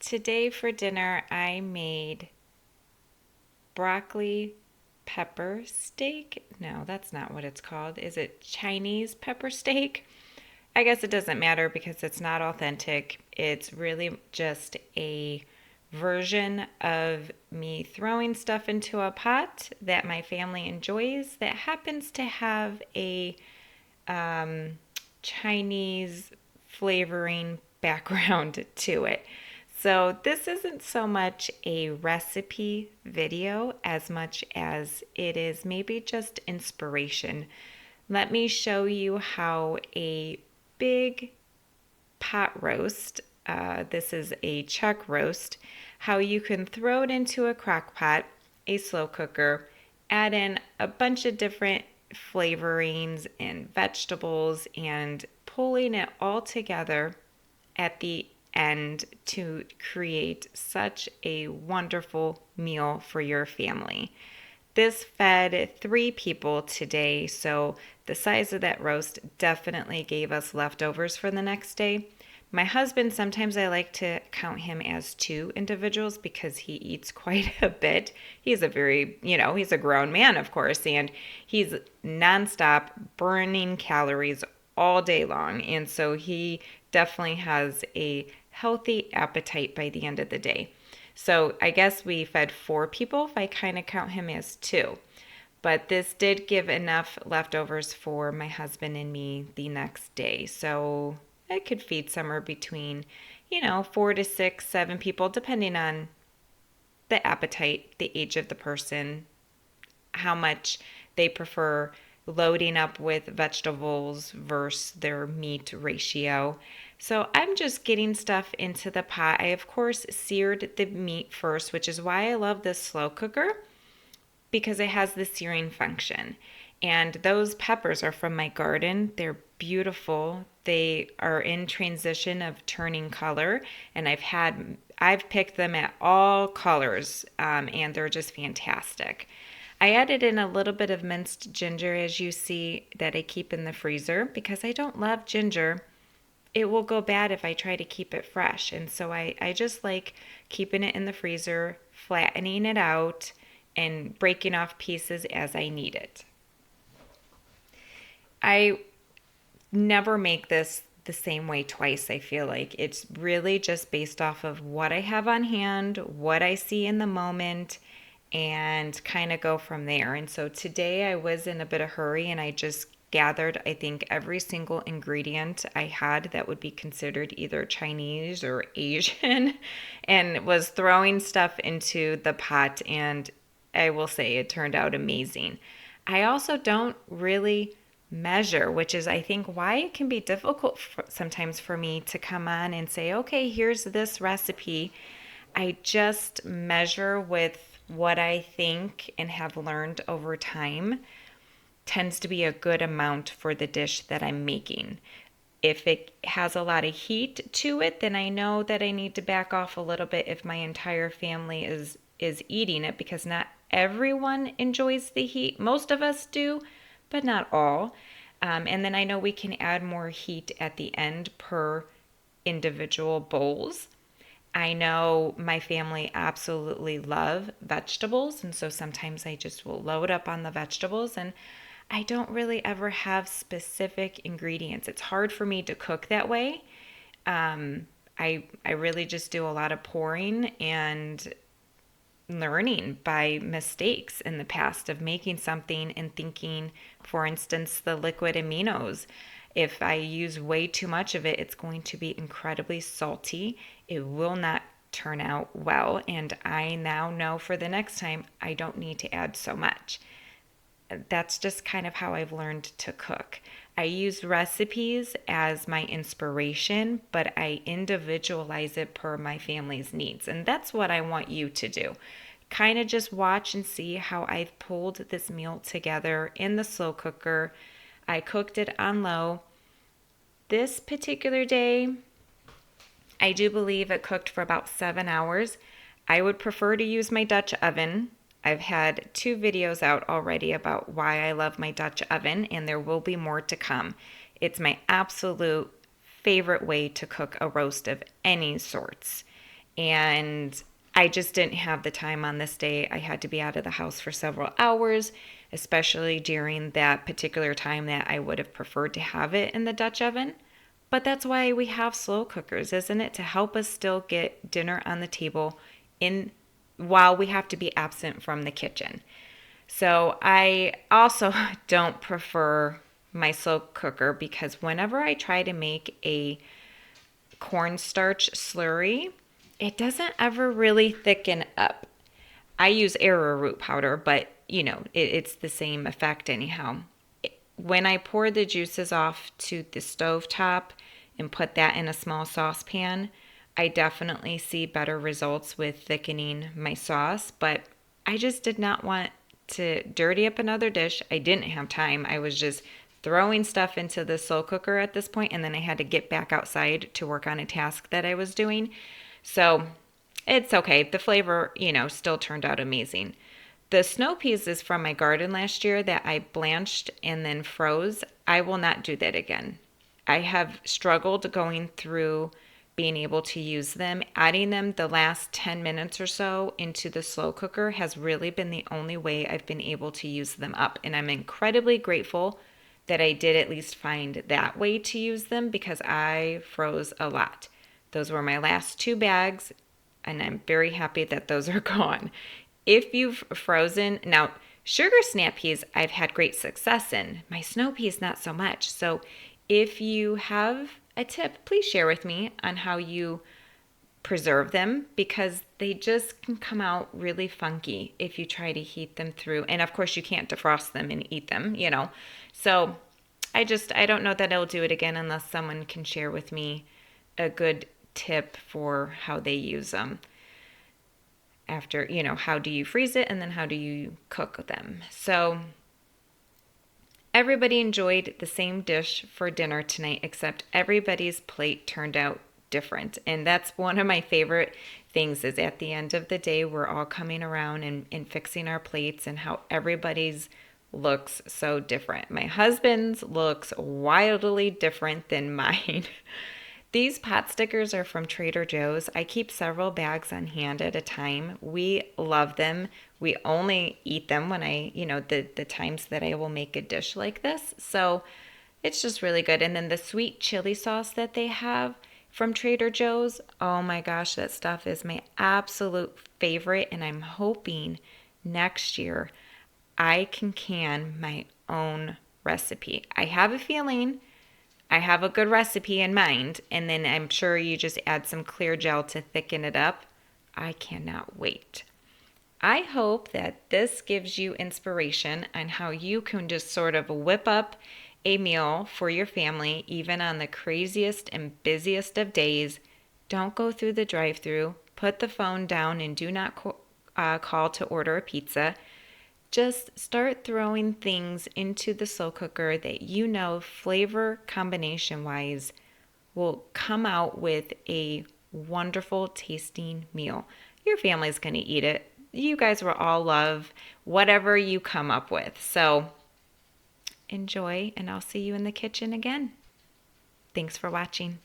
Today for dinner, I made broccoli pepper steak. No, that's not what it's called. Is it Chinese pepper steak? I guess it doesn't matter because it's not authentic. It's really just a version of me throwing stuff into a pot that my family enjoys that happens to have a um, Chinese flavoring background to it. So, this isn't so much a recipe video as much as it is maybe just inspiration. Let me show you how a big pot roast, this is a chuck roast, how you can throw it into a crock pot, a slow cooker, add in a bunch of different flavorings and vegetables, and pulling it all together at the end to create such a wonderful meal for your family. This fed 3 people today, so the size of that roast definitely gave us leftovers for the next day. My husband, sometimes I like to count him as 2 individuals because he eats quite a bit. He's a very, he's a grown man, of course, and he's nonstop burning calories all day long. And so he definitely has a healthy appetite by the end of the day. So I guess we fed 4 people if I kind of count him as 2. But this did give enough leftovers for my husband and me the next day. So I could feed somewhere between, 4 to 6, 7 people, depending on the appetite, the age of the person, how much they prefer loading up with vegetables versus their meat ratio. So I'm just getting stuff into the pot. I, of course, seared the meat first, which is why I love this slow cooker because it has the searing function. And those peppers are from my garden. They're beautiful. They are in transition of turning color, and I've picked them at all colors, and they're just fantastic. I added in a little bit of minced ginger, as you see, that I keep in the freezer because I don't love ginger. It will go bad if I try to keep it fresh. And so I just like keeping it in the freezer, flattening it out, and breaking off pieces as I need it. I never make this the same way twice, I feel like. It's really just based off of what I have on hand, what I see in the moment, and kind of go from there. And so today I was in a bit of hurry and I just gathered, I think, every single ingredient I had that would be considered either Chinese or Asian and was throwing stuff into the pot. And I will say it turned out amazing. I also don't really measure, which is, I think, why it can be difficult sometimes for me to come on and say, okay, here's this recipe. I just measure with what I think and have learned over time tends to be a good amount for the dish that I'm making. If it has a lot of heat to it, then I know that I need to back off a little bit if my entire family is eating it, because not everyone enjoys the heat. Most of us do, but not all. And then I know we can add more heat at the end per individual bowls. I know my family absolutely love vegetables, and so sometimes I just will load up on the vegetables, and I don't really ever have specific ingredients. It's hard for me to cook that way. I really just do a lot of pouring and learning by mistakes in the past of making something and thinking, for instance, the liquid aminos. If I use way too much of it, it's going to be incredibly salty. It will not turn out well. And I now know for the next time, I don't need to add so much. That's just kind of how I've learned to cook. I use recipes as my inspiration, but I individualize it per my family's needs. And that's what I want you to do. Kind of just watch and see how I've pulled this meal together in the slow cooker. I cooked it on low. This particular day, I do believe it cooked for about 7 hours. I would prefer to use my Dutch oven. I've had 2 videos out already about why I love my Dutch oven, and there will be more to come. It's my absolute favorite way to cook a roast of any sorts. And I just didn't have the time on this day. I had to be out of the house for several hours, especially during that particular time that I would have preferred to have it in the Dutch oven. But that's why we have slow cookers, isn't it? To help us still get dinner on the table in while we have to be absent from the kitchen. So I also don't prefer my slow cooker because whenever I try to make a cornstarch slurry, it doesn't ever really thicken up. I use arrowroot powder, but it's the same effect anyhow. When I pour the juices off to the stove top and put that in a small saucepan, I definitely see better results with thickening my sauce, but I just did not want to dirty up another dish. I didn't have time. I was just throwing stuff into the slow cooker at this point, and then I had to get back outside to work on a task that I was doing. So it's okay. The flavor, still turned out amazing. The snow peas is from my garden last year that I blanched and then froze. I will not do that again. I have struggled going through being able to use them. Adding them the last 10 minutes or so into the slow cooker has really been the only way I've been able to use them up. And I'm incredibly grateful that I did at least find that way to use them because I froze a lot. Those were my last 2 bags, and I'm very happy that those are gone. If you've frozen, now sugar snap peas I've had great success in. My snow peas not so much. So if you have a tip, please share with me on how you preserve them because they just can come out really funky if you try to heat them through. And of course you can't defrost them and eat them. So I don't know that I'll do it again unless someone can share with me a good tip for how they use them. After, how do you freeze it and then how do you cook them? So everybody enjoyed the same dish for dinner tonight, except everybody's plate turned out different. And that's one of my favorite things is at the end of the day, we're all coming around and fixing our plates and how everybody's looks so different. My husband's looks wildly different than mine. These pot stickers are from Trader Joe's. I keep several bags on hand at a time. We love them. We only eat them when the times that I will make a dish like this. So it's just really good. And then the sweet chili sauce that they have from Trader Joe's, oh my gosh, that stuff is my absolute favorite. And I'm hoping next year I can my own recipe. I have a feeling I have a good recipe in mind, and then I'm sure you just add some clear gel to thicken it up. I cannot wait. I hope that this gives you inspiration on how you can just sort of whip up a meal for your family, even on the craziest and busiest of days. Don't go through the drive-thru. Put the phone down and do not call to order a pizza. Just start throwing things into the slow cooker that flavor combination wise will come out with a wonderful tasting meal. Your family's going to eat it. You guys will all love whatever you come up with. So enjoy, and I'll see you in the kitchen again. Thanks for watching.